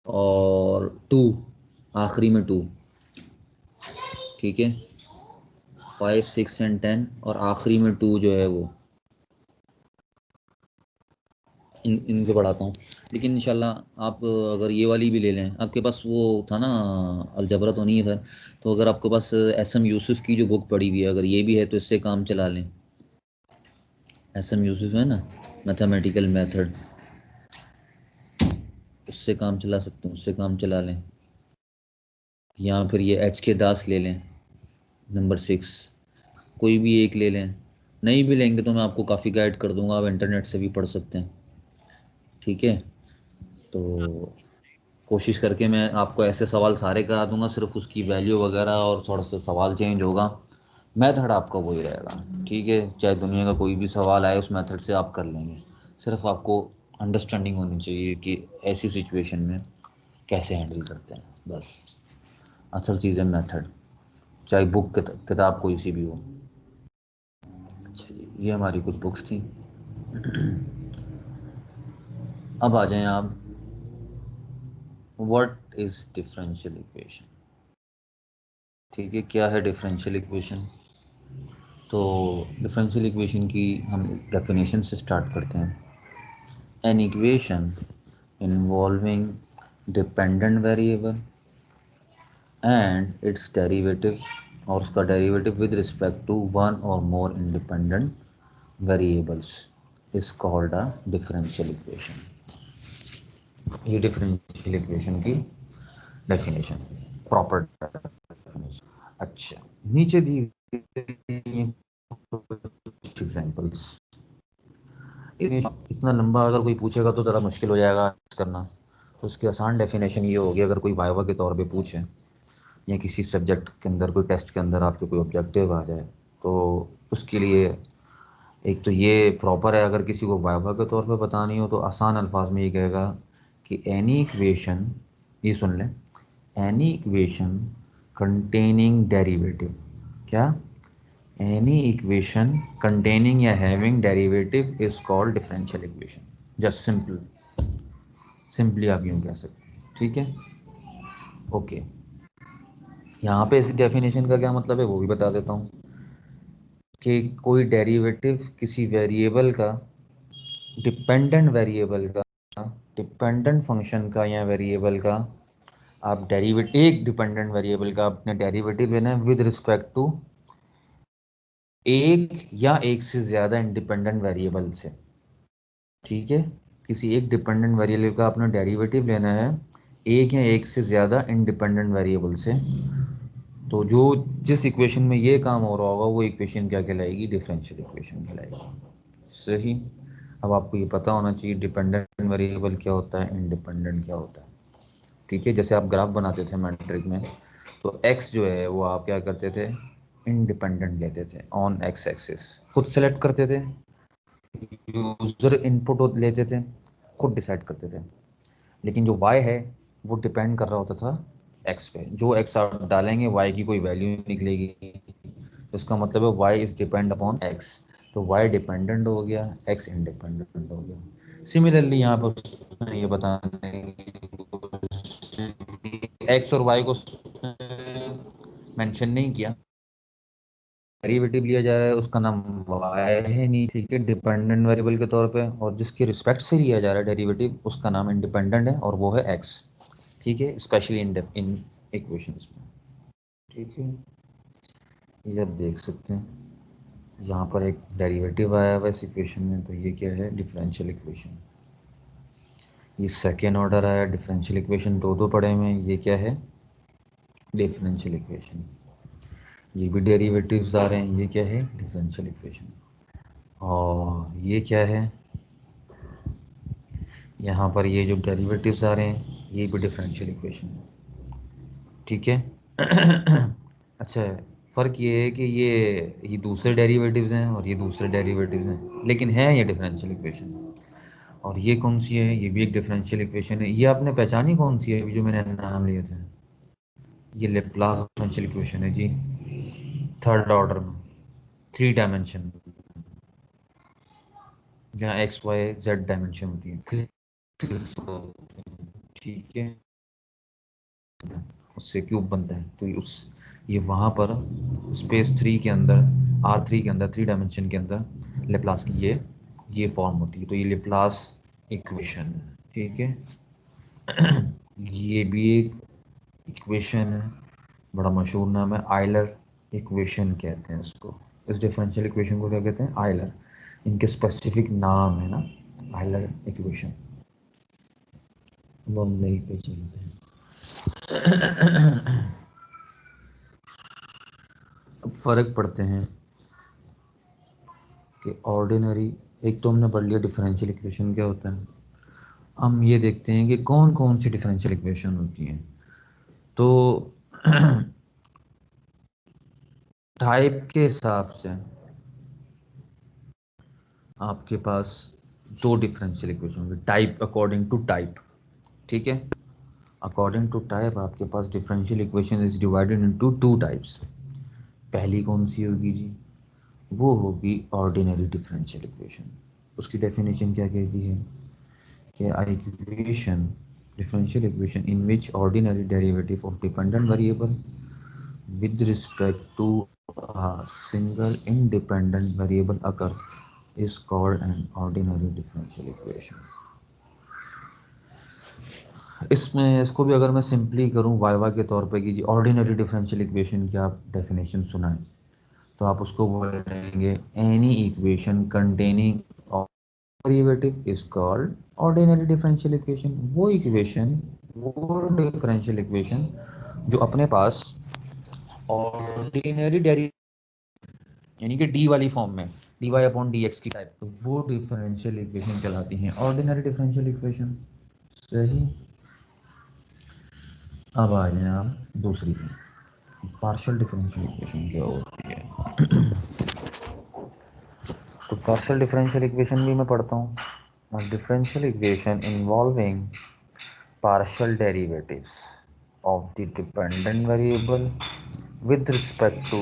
और 2, आखिरी में 2, ठीक है। 5, 6 एंड 10 और आखिरी में 2 जो है वो इनको पढ़ाता हूँ। लेकिन इंशाल्लाह आप अगर ये वाली भी ले लें, आपके पास वो था ना अलजबरा तो नहीं है सर, तो अगर आपके पास एस एम यूसुफ की जो बुक पड़ी हुई है, अगर ये भी है तो इससे काम चला लें। एस एम यूसुफ है ना, मैथमेटिकल मेथड, उससे काम चला सकते हैं, उससे काम चला लें, या फिर ये एच के दास ले लें, नंबर 6, कोई भी एक ले लें। नहीं भी लेंगे तो मैं आपको काफ़ी गाइड कर दूंगा, आप इंटरनेट से भी पढ़ सकते हैं। ठीक है, तो कोशिश करके मैं आपको ऐसे सवाल सारे करा दूंगा, सिर्फ उसकी वैल्यू वगैरह और थोड़ा सा सवाल चेंज होगा, मेथड आपका वही रहेगा। ठीक है, चाहे दुनिया का कोई भी सवाल आए उस मेथड से आप कर लेंगे, सिर्फ आपको अंडरस्टैंडिंग होनी चाहिए कि ऐसी सिचुएशन में कैसे हैंडल करते हैं, बस। असल चीज़ है मेथड, चाहे बुक किताब कोई सी भी हो। अच्छा जी, ये हमारी कुछ बुक्स थी। अब आ जाएं आप, व्हाट इज़ डिफरेंशियल इक्वेशन। ठीक है, क्या है डिफरेंशियल इक्वेशन? तो डिफरेंशियल इक्वेशन की हम डेफिनेशन से स्टार्ट करते हैं। An equation involving dependent variable and its derivative, और उसका derivative with respect to one और more independent variables is called a differential equation. ये डिफरेंशियल इक्वेशन की डेफिनेशन, प्रॉपर डेफिनेशन। अच्छा, नीचे दी कुछ एग्जांपल्स। इतना लंबा अगर कोई पूछेगा तो ज़रा मुश्किल हो जाएगा करना, तो उसकी आसान डेफिनेशन ये होगी, अगर कोई वाइवा के तौर पे पूछे या किसी सब्जेक्ट के अंदर कोई टेस्ट के अंदर आपके कोई ऑब्जेक्टिव आ जाए, तो उसके लिए एक तो ये प्रॉपर है, अगर किसी को वाइवा के तौर पे बतानी हो तो आसान अल्फाज में ये कहेगा कि एनी इक्वेशन, ये सुन लें, एनी इक्वेशन कंटेनिंग डेरिवेटिव, क्या? एनी इक्वेशन कंटेनिंग या having derivative is called differential equation. Just simply आप यूँ कह सकते हैं। ठीक है, ओके। यहाँ पे इस डेफिनेशन का क्या मतलब है वो भी बता देता हूँ, कि कोई डेरिवेटिव किसी वेरिएबल का, डिपेंडेंट वेरिएबल का, डिपेंडेंट फंक्शन का या वेरिएबल का, आप डेरिवेटिव, एक डिपेंडेंट वेरिएबल का अपने डेरिवेटिव लेना है विद रिस्पेक्ट टू एक या एक से ज़्यादा इंडिपेंडेंट वेरिएबल से। ठीक है, किसी एक डिपेंडेंट वेरिएबल का अपना डेरिवेटिव लेना है एक या एक से ज़्यादा इंडिपेंडेंट वेरिएबल से, तो जो जिस इक्वेशन में ये काम हो रहा होगा वो इक्वेशन क्या कहलाएगी? डिफरेंशियल इक्वेशन कहलाएगी। सही। अब आपको ये पता होना चाहिए डिपेंडेंट वेरिएबल क्या होता है, इंडिपेंडेंट क्या होता है। ठीक है, जैसे आप ग्राफ बनाते थे मैट्रिक में, तो एक्स जो है वो आप क्या करते थे? इंडिपेंडेंट लेते थे ऑन एक्स एक्सिस, खुद सेलेक्ट करते थे, यूज़र इनपुट लेते थे, खुद डिसाइड करते थे। लेकिन जो y है वो डिपेंड कर रहा होता था x पे, जो x आप डालेंगे y की कोई वैल्यू निकलेगी, तो इसका मतलब है y is depend upon x, तो y डिपेंडेंट हो गया, x इंडिपेंडेंट हो गया। सिमिलरली यहाँ पर ये बताने x और y को मेंशन नहीं किया, डेरिवेटिव लिया जा रहा है उसका नाम y है नहीं, ठीक है, डिपेंडेंट वेरिएबल के तौर पे, और जिसके रिस्पेक्ट से लिया जा रहा है डेरिवेटिव उसका नाम इंडिपेंडेंट है और वो है x। ठीक है, स्पेशली इन इक्वेशंस में। ठीक है, ये आप देख सकते हैं यहाँ पर एक डेरिवेटिव आया हुआ है इस इक्वेशन में, तो ये क्या है? Differential equation. ये सेकेंड ऑर्डर आया डिफरेंशियल इक्वेशन, दो पड़े हुए हैं, ये क्या है? Differential equation. ये भी डेरिवेटिव्स आ रहे हैं, ये क्या है? Differential equation. और ये क्या है? यहाँ पर ये जो डेरिवेटिव्स आ रहे हैं ये भी डिफरेंशियल इक्वेशन। ठीक है। अच्छा, फ़र्क ये है कि ये दूसरे डेरिवेटिव्स हैं और ये दूसरे डेरिवेटिव्स हैं, लेकिन है ये डिफरेंशियल इक्वेशन। और ये कौन सी है? ये भी एक डिफरेंशियल इक्वेशन है। ये आपने पहचानी कौन सी है अभी जो मैंने नाम लिए थे? ये लेप्लास डिफरेंशियल इक्वेशन है जी, थर्ड ऑर्डर में, 3 डायमेंशन, जहाँ एक्स वाई जेड डायमेंशन होती है। ठीक है, उससे क्यूब बनता है, तो ये वहाँ पर स्पेस 3 के अंदर, R3 के अंदर, 3 डायमेंशन के अंदर लेप्लास की ये फॉर्म होती है, तो ये लेप्लास इक्वेशन। ठीक है। ये भी एक इक्वेशन है, बड़ा मशहूर नाम है, आयलर इक्वेशन कहते हैं इसको। इस डिफरेंशियल इक्वेशन को क्या कहते हैं? आयलर। इनके स्पेसिफिक नाम है ना, आयलर इक्वेशन। वो हम नहीं पे चलते हैं। अब फर्क पड़ते हैं कि ऑर्डिनरी, एक तो हमने पढ़ लिया डिफरेंशियल इक्वेशन क्या होता है। हम ये देखते हैं कि कौन कौन सी डिफरेंशियल इक्वेशन होती हैं। तो टाइप के हिसाब से आपके पास दो डिफरेंशियल इक्वेशन होंगे, टाइप अकॉर्डिंग टू टाइप। ठीक है, अकॉर्डिंग टू टाइप आपके पास differential equation is divided into two types. पहली कौन सी होगी जी? वो होगी ऑर्डिनरी डिफरेंशियल इक्वेशन। उसकी डेफिनेशन क्या कहती है कि equation, differential equation in which ordinary derivative of dependent variable with respect to a single independent variable occur is called an ordinary differential equation। इसमें इसको भी अगर मैं सिंपली करूं वाइवा के तौर पे कि जी ऑर्डिनरी डिफरेंशियल इक्वेशन की आप डेफिनेशन सुनाएं, तो आप उसको बोलेंगे any equation containing derivative is called ordinary differential equation. वो इक्वेशन, वो डिफरेंशियल इक्वेशन जो अपने पास ऑर्डिनरी डेरिवेटिव यानी कि डी वाली फॉर्म में D Y upon D X की टाइप, तो वो डिफरेंशियल इक्वेशन कहलाती हैं ऑर्डिनरी डिफरेंशियल इक्वेशन। सही। अब आ जाए आप दूसरी, पार्शियल डिफरेंशियल इक्वेशन क्या होती है। तो पार्शियल डिफरेंशियल इक्वेशन भी मैं पढ़ता हूँ। Differential equation involving partial derivatives of the dependent variable with respect to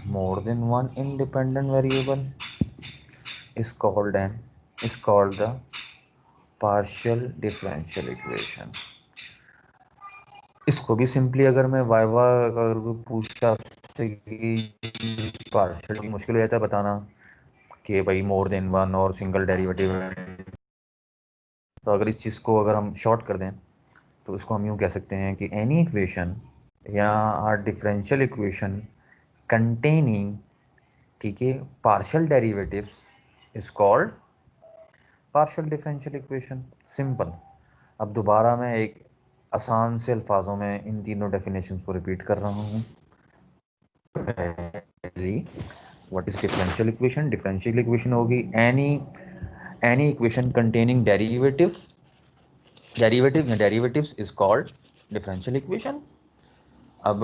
more than one independent variable is called the partial differential equation। इसको भी सिंपली अगर मैं वाइवा अगर पूछा आपसे कि पार्शियल मुश्किल हो जाता है बताना कि भाई मोर देन वन और सिंगल डेरिवेटिव है, तो अगर इस चीज़ को अगर हम शॉर्ट कर दें तो इसको हम यूँ कह सकते हैं कि एनी इक्वेशन या आर डिफरेंशियल इक्वेशन कंटेनिंग, ठीक है, partial derivatives is called partial differential equation. Simple. अब दोबारा मैं एक आसान से अल्फाजों में इन तीनों डेफिनेशन को रिपीट कर रहा हूँ। पहली, what is differential equation? Differential equation होगी एनी इक्वेशन कंटेनिंग डेरिवेटिव या derivatives is called differential equation. अब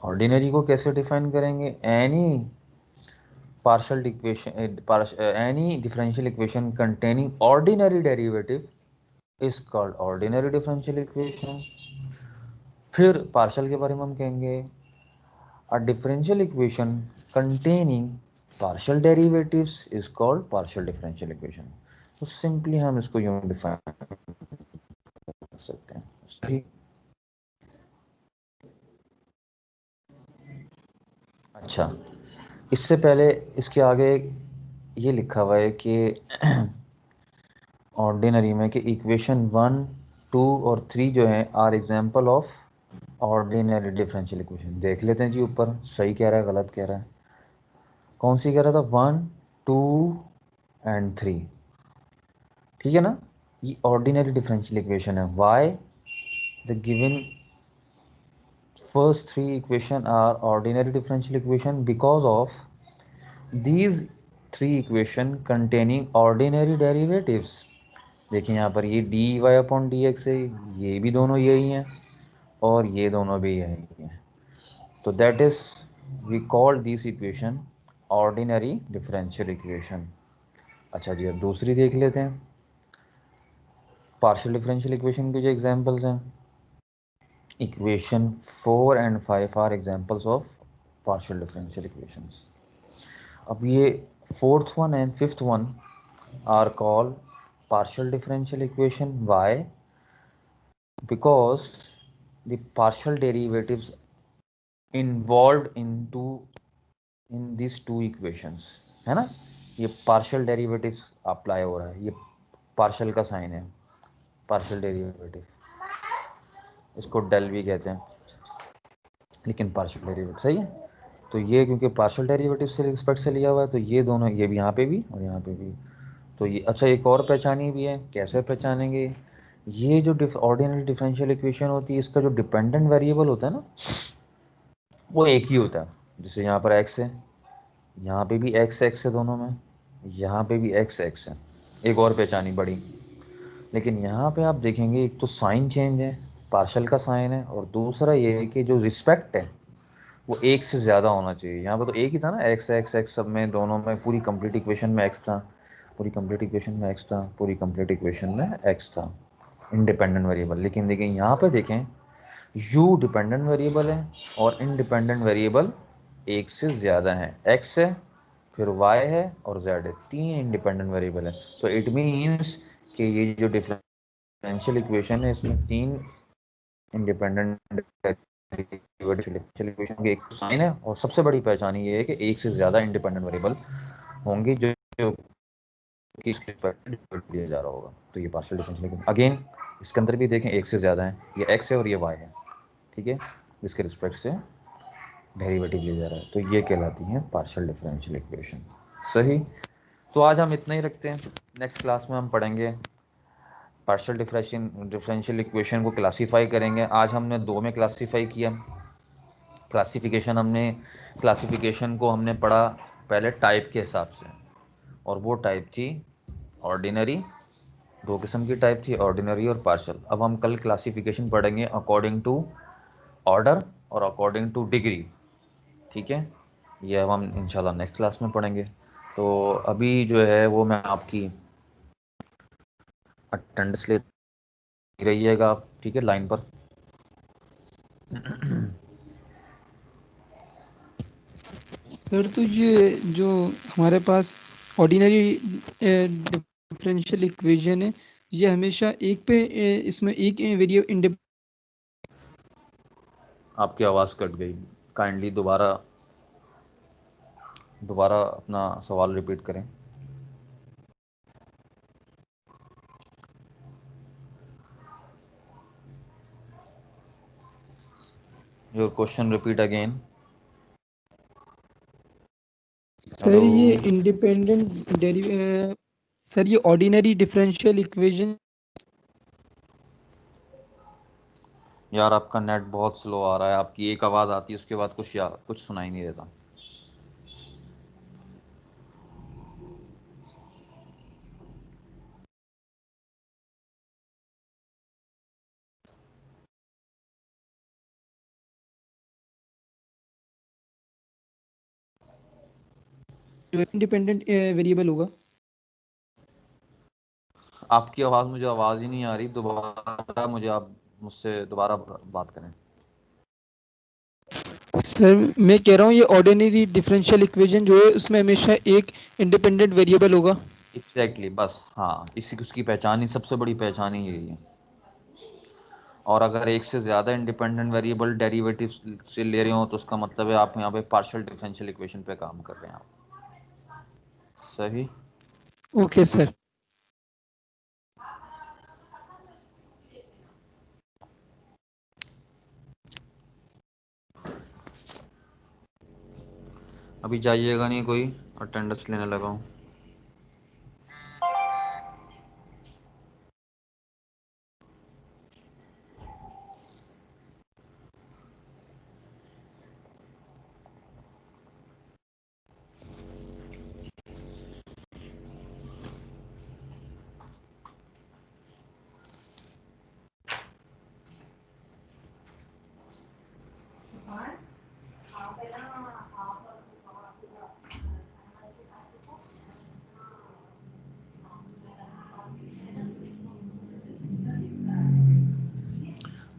ऑर्डिनरी को कैसे डिफाइन करेंगे? Any partial equation any differential equation containing ordinary derivative is called ordinary differential equation। फिर partial के बारे में हम कहेंगे a differential equation containing partial derivatives is called partial differential equation। तो सिंपली हम इसको यूं डिफाइन कर सकते हैं। सही। अच्छा, इससे पहले इसके आगे ये लिखा हुआ है कि ऑर्डिनरी में कि इक्वेशन 1, 2 और 3 जो है are example of ordinary differential equation. देख लेते हैं जी ऊपर सही कह रहा है गलत कह रहा है। कौन सी कह रहा था? 1, 2 एंड 3, ठीक है ना। ये ऑर्डिनरी डिफरेंशियल इक्वेशन है। Why? The given first 3 equation are ordinary differential equation because of these 3 equation containing ordinary derivatives. देखिए यहाँ पर ये D Y upon D X है, ये भी दोनों यही हैं और ये दोनों भी यही हैं। तो that is we call this equation ordinary differential equation. अच्छा जी, अब दूसरी देख लेते हैं। पार्शियल डिफरेंशियल इक्वेशन के जो एग्जांपल्स हैं, equation 4 and 5 are examples of partial differential equations. अब ये fourth one and fifth one are called partial differential equation। why? Because the partial derivatives involved in these two equations, है ना। ये partial derivatives apply हो रहा है, ये partial का साइन है, partial derivative, इसको डेल भी कहते हैं लेकिन partial derivative सही है। तो ये क्योंकि partial derivative से रिस्पेक्ट से लिया हुआ है तो ये दोनों, ये भी यहाँ पे भी और यहाँ पे भी। तो ये अच्छा एक और पहचानी भी है, कैसे पहचानेंगे ये जो ऑर्डिनरी डिफरेंशियल इक्वेशन होती है, इसका जो डिपेंडेंट वेरिएबल होता है ना, वो एक ही होता है। जैसे यहाँ पर x है, यहाँ पे भी x है दोनों में, यहाँ पे भी x है। एक और पहचानी बड़ी, लेकिन यहाँ पे आप देखेंगे एक तो साइन चेंज है, पार्शल का साइन है, और दूसरा ये है कि जो रिस्पेक्ट है वो एक से ज़्यादा होना चाहिए। यहाँ पे तो एक ही था ना, x सब में, दोनों में, पूरी कंप्लीट इक्वेशन में x था, पूरी कंप्लीट इक्वेशन में x था, पूरी कंप्लीट इक्वेशन में x था, इंडिपेंडेंट वेरिएबल। लेकिन देखें यहाँ पे देखें, u डिपेंडेंट वेरिएबल है और इंडिपेंडेंट वेरिएबल एक से ज़्यादा है, x है, फिर y है और z है, तीन इंडिपेंडेंट वेरिएबल है। तो इट मीन्स कि ये जो डिफरेंशियल इक्वेशन है, इसमें तीन इंडिपेंडेंट डिफरेंशियल इक्वेशन की एक साइन है, और सबसे बड़ी पहचान ये है कि एक से ज़्यादा इंडिपेंडेंट वेरिएबल होंगे जो कि इसके दिया जा रहा होगा। तो ये पार्शियल डिफरेंशियल इक्वेशन अगेन इसके अंदर भी देखें, एक से ज़्यादा है, ये x है और ये y है, ठीक है, जिसके रिस्पेक्ट से डेरिवेटिव लिया जा रहा है, तो ये कहलाती है पार्शियल डिफरेंशियल इक्वेशन। सही। तो आज हम इतना ही रखते हैं, नेक्स्ट क्लास में हम पढ़ेंगे पार्शियल डिफरेंशियल इक्वेशन को क्लासीफाई करेंगे। आज हमने दो में क्लासीफाई किया। क्लासिफिकेशन को हमने पढ़ा पहले टाइप के हिसाब से, और वो टाइप थी ऑर्डिनरी, दो किस्म की टाइप थी, ऑर्डिनरी और पार्शियल। अब हम कल क्लासिफिकेशन पढ़ेंगे अकॉर्डिंग टू ऑर्डर और अकॉर्डिंग टू डिग्री, ठीक है। ये अब हम इंशाल्लाह नेक्स्ट क्लास में पढ़ेंगे। तो अभी जो है वो मैं आपकी अटेंडेंस ले रहिएगा आप, ठीक है, लाइन पर। सर तो ये जो हमारे पास ऑर्डिनरी डिफरेंशियल इक्वेशन है, ये हमेशा एक पे इसमें एक वेरिएबल आपकी आवाज़ कट गई, काइंडली दोबारा अपना सवाल रिपीट करें। Your question repeat again. Sir ये इंडिपेंडेंट सर ये ऑर्डिनरी डिफरेंशियल इक्वेशन। यार आपका नेट बहुत स्लो आ रहा है, आपकी एक आवाज़ आती है, उसके बाद कुछ सुनाई नहीं देता। जो इंडिपेंडेंट वेरिएबल होगा। आपकी आवाज़ मुझे आवाज़ ही नहीं आ रही, दोबारा मुझे आप मुझसे दोबारा बात करें। सर मैं कह रहा हूँ ये ऑर्डिनरी डिफरेंशियल इक्वेशन जो है उसमें हमेशा एक इंडिपेंडेंट वेरिएबल होगा। एग्जैक्टली, बस हाँ, इसी उसकी पहचान ही, सबसे बड़ी पहचान ही यही है। और अगर एक से ज़्यादा इंडिपेंडेंट वेरिएबल डेरिवेटिव से ले रहे हो तो उसका मतलब है आप यहाँ पे पार्शियल डिफरेंशियल इक्वेशन पे काम कर रहे हैं आप। सही। Okay sir. अभी जाइएगा नहीं कोई, अटेंडेंस लेने लगा हूँ।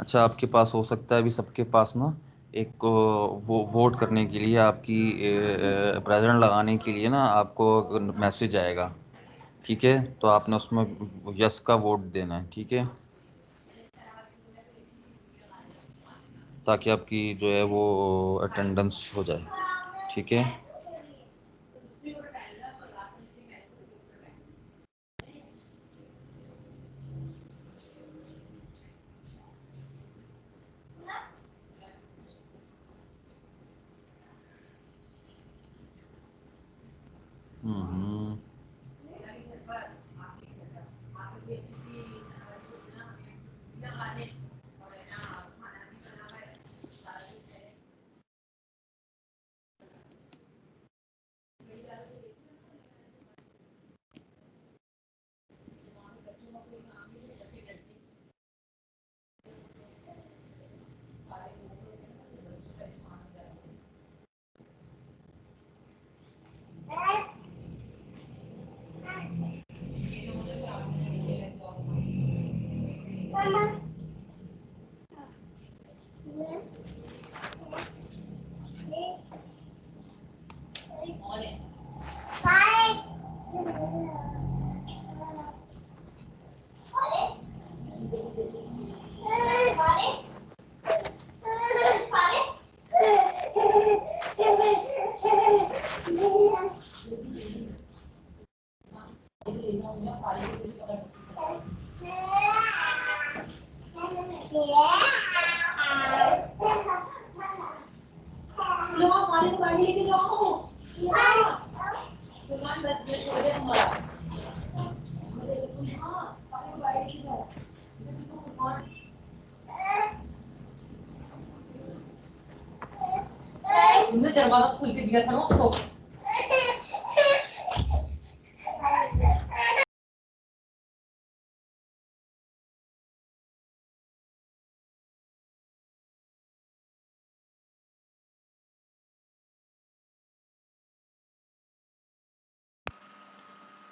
अच्छा, आपके पास हो सकता है अभी सबके पास ना एक वो वोट करने के लिए, आपकी प्रेसिडेंट लगाने के लिए ना आपको मैसेज आएगा, ठीक है। तो आपने उसमें यस का वोट देना है, ठीक है, ताकि आपकी जो है वो अटेंडेंस हो जाए, ठीक है। हम्म। से दरवाजा खोल के दिया था ना उसको।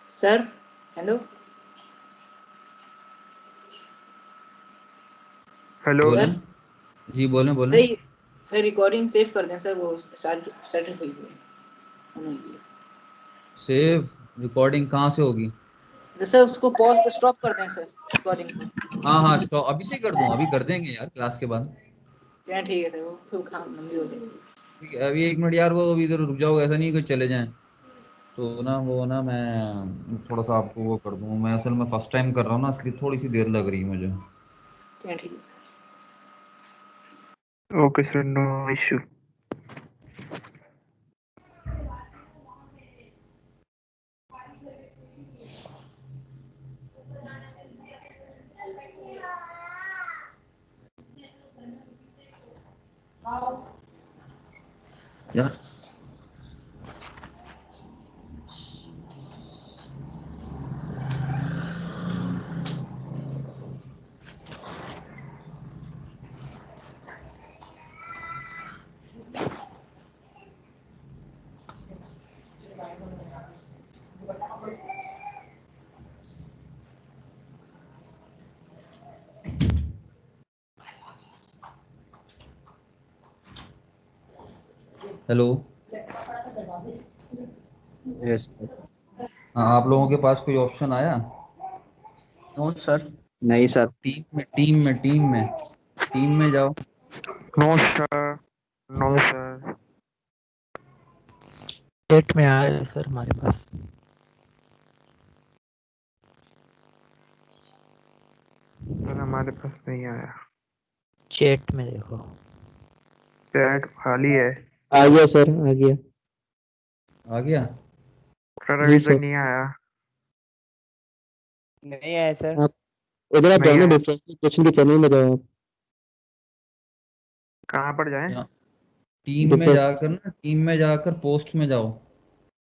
Sir hello. हेलो बोलें सर जी, बोलें बोलें। सर सर रिकॉर्डिंग सेव कर दें सर, वो स्टार्ट हुई है। सेव रिकॉर्डिंग कहाँ से होगी? सर उसको पॉज पे स्टॉप कर दें सर रिकॉर्डिंग को। हाँ हाँ, स्टॉप अभी से कर दूँ? अभी कर देंगे यार क्लास के बाद। क्या ठीक है सर, वो फिर काम लंबी हो जाएगी। ठीक है, अभी 1 मिनट यार, वो अभी इधर रुक जाओ, ऐसा नहीं कि चले जाएं। तो ना वो ना मैं थोड़ा सा आपको वो कर दूँ, मैं असल में फर्स्ट टाइम कर रहा हूँ ना, इसलिए थोड़ी सी देर लग रही है मुझे। क्या ठीक है sir. Okay sir, no issue. यार हेलो। यस। हाँ, आप लोगों के पास कोई ऑप्शन आया? No sir. नहीं सर। टीम में जाओ। No sir, no sir. Chat में आ रहा है सर हमारे पास। सर हमारे पास नहीं आया। चैट में देखो। चैट खाली है। आ गया सर, आ गया। आ गया? सर जी अभी तक सर। नहीं आया। नहीं आया सर। आप इधर आप नहीं जाओ ना, आया। डिफरेंशियल इक्वेशन के चैनल में जाओ आप। कहाँ पर जाएं? यहाँ टीम में डिफरेंस जाकर ना, टीम में जाकर पोस्ट में जाओ।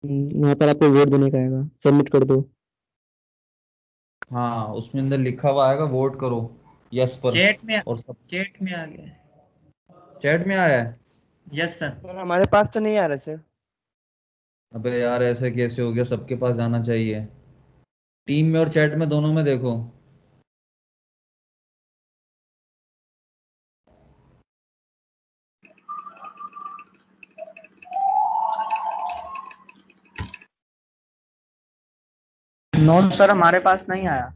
वहाँ पर आपको वोट देने का आएगा, सबमिट कर दो। हाँ, उसमें अंदर लिखा हुआ आएगा वोट करो, यस पर। और सब चैट में आ गया। चैट में आया है। Yes sir. सर हमारे पास तो नहीं आ रहा सर। अबे यार, ऐसे कैसे हो गया? सबके पास जाना चाहिए। टीम में और चैट में, दोनों में देखो। नो सर हमारे पास नहीं आया।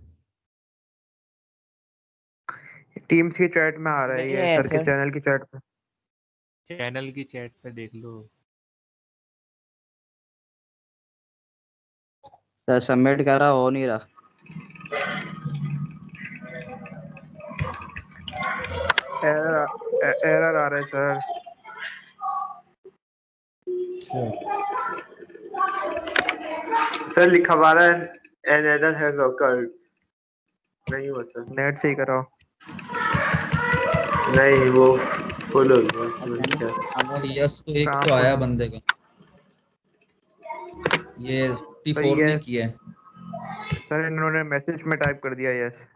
टीम्स की चैट में आ रहा है नहीं ये, आया सर के सर। चैनल की चैट में। चैनल की चैट पे देख लो। सर सबमिट कर रहा, हो नहीं रहा। एरर आ रहा है सर। सर लिखा हुआ है another has occurred। नहीं हुआ सर। नेट सही कराओ। नहीं, वो फुल हो गया। यस तो एक कहाँ तो फुल? आया बंदे का, ये तो 54 ये ने किया है। सर इन्होंने मैसेज में टाइप कर दिया यस।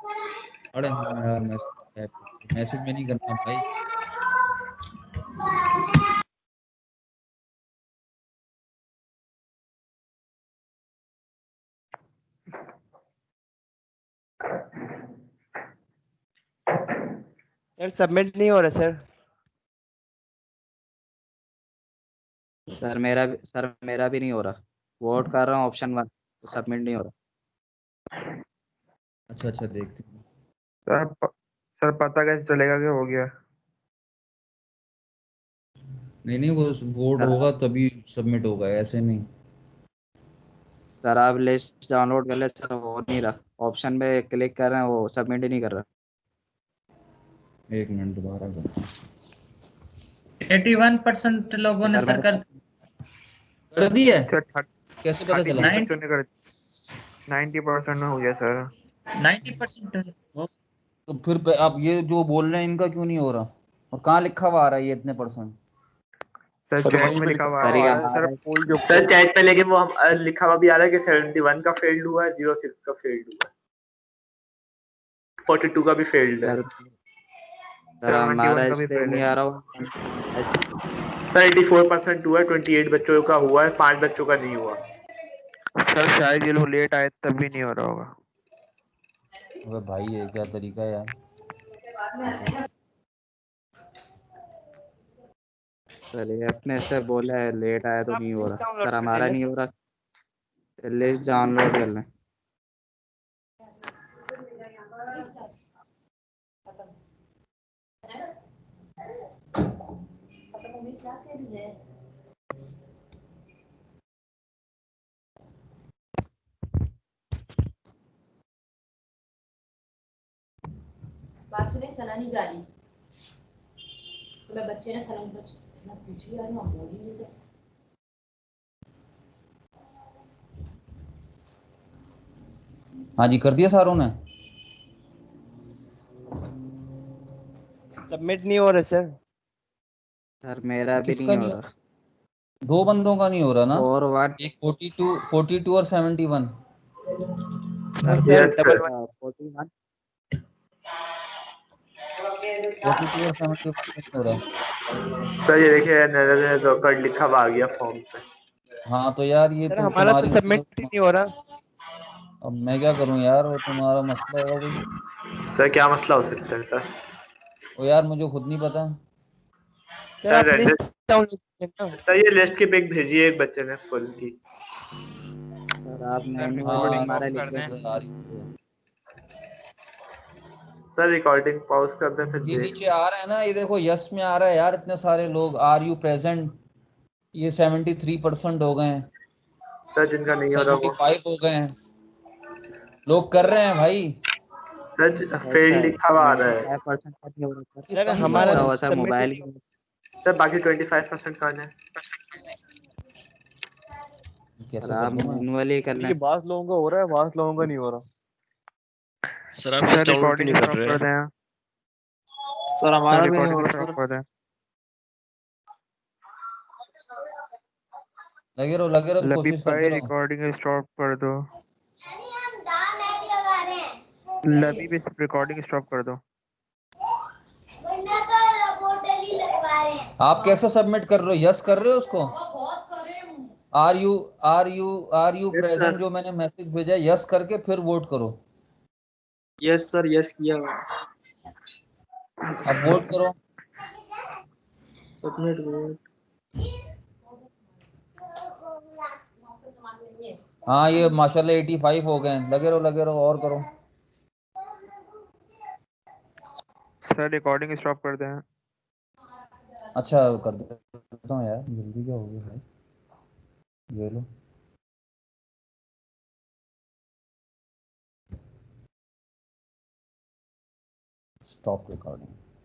अरे हाँ यार, मैसेज में नहीं करना भाई। सर सबमिट नहीं हो रहा सर। सर मेरा भी नहीं हो रहा। वोट कर रहा हूँ ऑप्शन 1, तो सबमिट नहीं हो रहा। अच्छा अच्छा, देखते हैं। सर पता कैसे चलेगा कि हो गया? नहीं नहीं, वो वोट सर होगा तभी सबमिट होगा, ऐसे नहीं। सर आप लिस्ट डाउनलोड कर ले सर, हो नहीं रहा। ऑप्शन पे क्लिक कर रहे हैं, वो सबमिट ही नहीं कर रहा। 1 मिनट, दोबारा करता हूँ। 81% लोगों ने सर सर मेरे कर दी है? सर कैसे पता चला? 30% बच्चों ने कर 90% में हो गया सर। 90%। तो फिर आप ये जो बोल रहे हैं इनका क्यों नहीं हो रहा? और कहाँ लिखा हुआ आ रहा है ये इतने %? सर चैट में लिखा हुआ आ सर रहा ये है सर हमारा सर चैट पे, लेकिन वो हम लिखा हुआ भी आ रहा है कि 71 का फेल्ड हुआ है, 06 का फेल्ड हुआ है, 42 का भी फेल्ड है। सर हमारा 71 का भी इसलिए फेल्ड नहीं है आ रहा सर। 84% हुआ है, 28 बच्चों का हुआ है, 5 बच्चों का नहीं हुआ। सर शायद ये लोग लेट आए तब भी नहीं हो रहा होगा। अबे भाई ये क्या तरीका है यार। सर ये अपने से बोला है लेट आया तो नहीं हो रहा, सर हमारा नहीं हो रहा, लिस्ट डाउनलोड कर लें। बात सुने, सना नहीं जा रही तो मैं बच्चे ने सना ना पूछी यार, ना बोली नहीं। हाँ जी, कर दिया सारों ने। सबमिट नहीं हो रहा सर। सर मेरा भी किसका नहीं हो नहीं हो रहा। रहा? 2 बंदों का नहीं हो रहा ना, और वन एक 42 और 71। सर डबल 41 42 और 71 नहीं हो रहा। सर ये देखिए रिकॉर्ड लिखा हुआ आ गया फॉर्म पे। हाँ तो यार ये सर तो हमारा तो तुम्हारी सबमिट ही नहीं हो रहा। अब मैं क्या करूं यार, वो तुम्हारा मसला होगा कोई। सर क्या मसला हो सकता है सर? ओ यार मुझे खुद नहीं पता। सर आप लिस्ट डाउनलोड करना। सर ये लिस्ट की पिक भेजी है एक बच्चे ने फुल की। सर आप मैन्युअली हाँ हमारा लिख आ दें। रही है। सर रिकॉर्डिंग पॉज कर दे फिर ये देख। नीचे आ रहा है ना, ये देखो यस में आ रहा है यार, इतने सारे लोग आर यू प्रेजेंट, ये 73% हो गए हैं, सर जिनका नहीं हो रहा वो 75 हो गए हैं, लोग कर रहे हैं भाई। सर फेल्ड लिखा हुआ आ रहा है। 75% का नहीं हो रहा सर। सर कम क्यों हमारा हो लिखा रहा हुआ सर सबमिट मोबाइल नहीं हो सर बाकी 25% कौन है? है? सर कैसे कर आप दूं मैं? मैन्युअली कर लें। बास लोगों का हो रहा है, बास लोगों का नहीं हो रहा। सर आप लिस्ट डाउनलोड क्यों नहीं कर रहे हैं? सर हमारा भी नहीं हो रिकॉर्डिंग रहा स्टॉप सर। कर दें। लगे रहो लबीब कोशिश करते भाई रहो। रिकॉर्डिंग स्टॉप कर दो। लबीब इस रिकॉर्डिंग स्टॉप कर दो। आप कैसे सबमिट कर रहे हो? यस कर रहे हो उसको? Are you yes present sir, जो मैंने मैसेज भेजा है, यस करके फिर वोट करो। यस सर, यस किया हुआ। अब वोट करो। Submit vote. हाँ ये माशाल्लाह 85 हो गए हैं। लगे रहो और करो। सर रिकॉर्डिंग स्टॉप कर दें। अच्छा कर देता हूँ यार, जल्दी क्या हो गया भाई, ये लो। Stop recording.